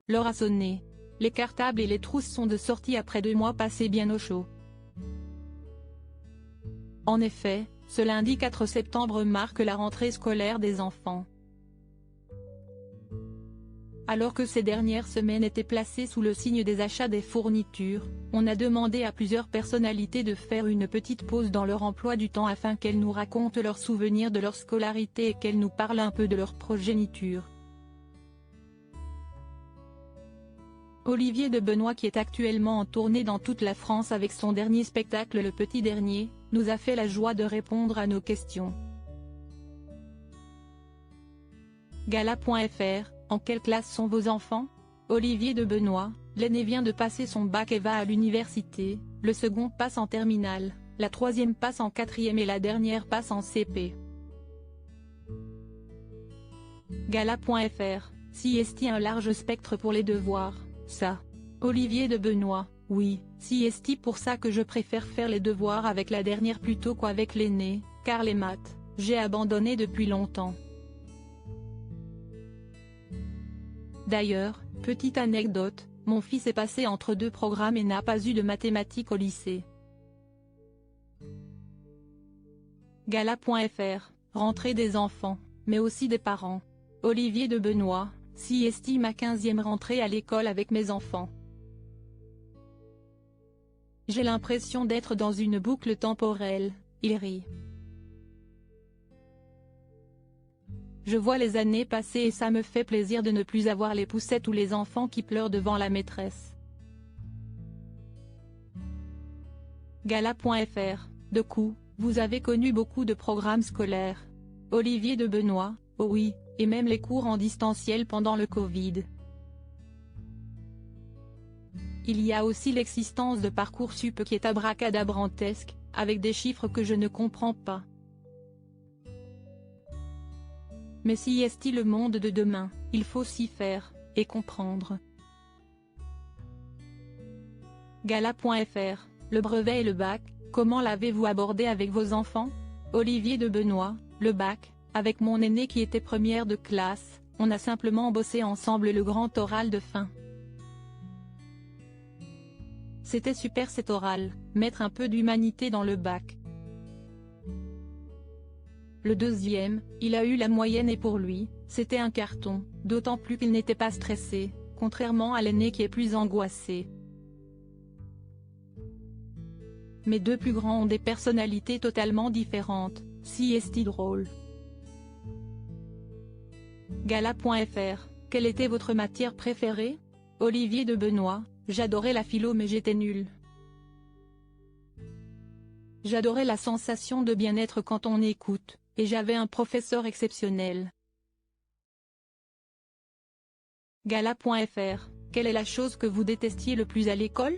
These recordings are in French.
L'heure a sonné. Les cartables et les trousses sont de sortie après 2 mois passés bien au chaud. En effet, ce lundi 4 septembre marque la rentrée scolaire des enfants. Alors que ces dernières semaines étaient placées sous le signe des achats des fournitures, on a demandé à plusieurs personnalités de faire une petite pause dans leur emploi du temps afin qu'elles nous racontent leurs souvenirs de leur scolarité et qu'elles nous parlent un peu de leur progéniture. Olivier de Benoît, qui est actuellement en tournée dans toute la France avec son dernier spectacle Le Petit Dernier, nous a fait la joie de répondre à nos questions. Gala.fr, en quelle classe sont vos enfants? Olivier de Benoît, l'aîné vient de passer son bac et va à l'université, le second passe en terminale, la troisième passe en quatrième et la dernière passe en CP. Gala.fr, si est un large spectre pour les devoirs, ça. Olivier de Benoît, oui, si est pour ça que je préfère faire les devoirs avec la dernière plutôt qu'avec l'aîné, car les maths, j'ai abandonné depuis longtemps. D'ailleurs, petite anecdote, mon fils est passé entre 2 programmes et n'a pas eu de mathématiques au lycée. Gala.fr, rentrée des enfants, mais aussi des parents. Olivier de Benoît, si est ma 15e rentrée à l'école avec mes enfants. J'ai l'impression d'être dans une boucle temporelle, il rit. Je vois les années passer et ça me fait plaisir de ne plus avoir les poussettes ou les enfants qui pleurent devant la maîtresse. Gala.fr, de coup, vous avez connu beaucoup de programmes scolaires. Olivier de Benoît, oh oui, et même les cours en distanciel pendant le Covid. Il y a aussi l'existence de Parcoursup qui est abracadabrantesque, avec des chiffres que je ne comprends pas. Mais si est le monde de demain, il faut s'y faire, et comprendre. Gala.fr, le brevet et le bac, comment l'avez-vous abordé avec vos enfants? Olivier de Benoît, le bac, avec mon aîné qui était première de classe, on a simplement bossé ensemble le grand oral de fin. C'était super cet oral, mettre un peu d'humanité dans le bac. Le deuxième, il a eu la moyenne et pour lui, c'était un carton, d'autant plus qu'il n'était pas stressé, contrairement à l'aîné qui est plus angoissé. Mes 2 plus grands ont des personnalités totalement différentes, si est drôle. Gala.fr, quelle était votre matière préférée? Olivier de Benoît, j'adorais la philo mais j'étais nul. J'adorais la sensation de bien-être quand on écoute, et j'avais un professeur exceptionnel. Gala.fr, quelle est la chose que vous détestiez le plus à l'école?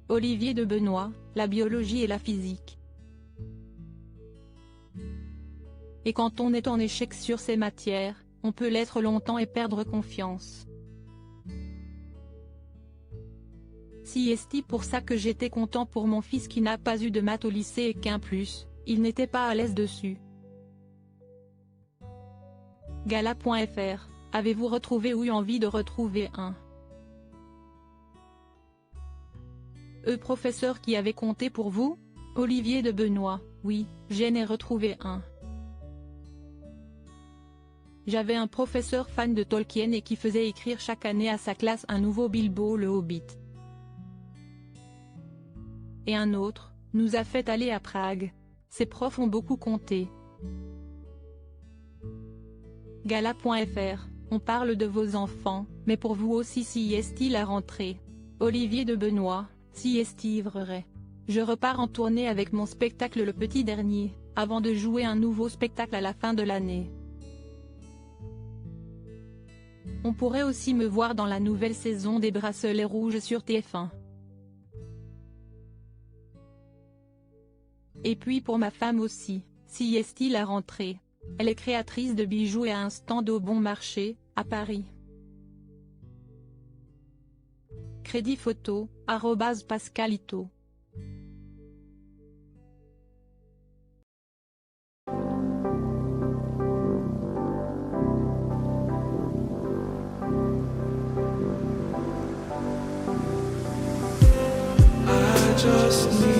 Olivier de Benoît, la biologie et la physique. Et quand on est en échec sur ces matières, on peut l'être longtemps et perdre confiance. Si est pour ça que j'étais content pour mon fils qui n'a pas eu de maths au lycée et qu'un plus, il n'était pas à l'aise dessus. Gala.fr, avez-vous retrouvé ou eu envie de retrouver un professeur qui avait compté pour vous? Olivier de Benoît, oui, j'en ai retrouvé un. J'avais un professeur fan de Tolkien et qui faisait écrire chaque année à sa classe un nouveau Bilbo le Hobbit. Et un autre, nous a fait aller à Prague. Ces profs ont beaucoup compté. Gala.fr, on parle de vos enfants, mais pour vous aussi si est-il la rentrée? Olivier de Benoît, si est-il vrai? Je repars en tournée avec mon spectacle Le Petit Dernier, avant de jouer un nouveau spectacle à la fin de l'année. On pourrait aussi me voir dans la nouvelle saison des Bracelets Rouges sur TF1. Et puis pour ma femme aussi, si est-il la rentrée? Elle est créatrice de bijoux et a un stand au Bon Marché, à Paris. Crédit photo, @pascalito. trust me.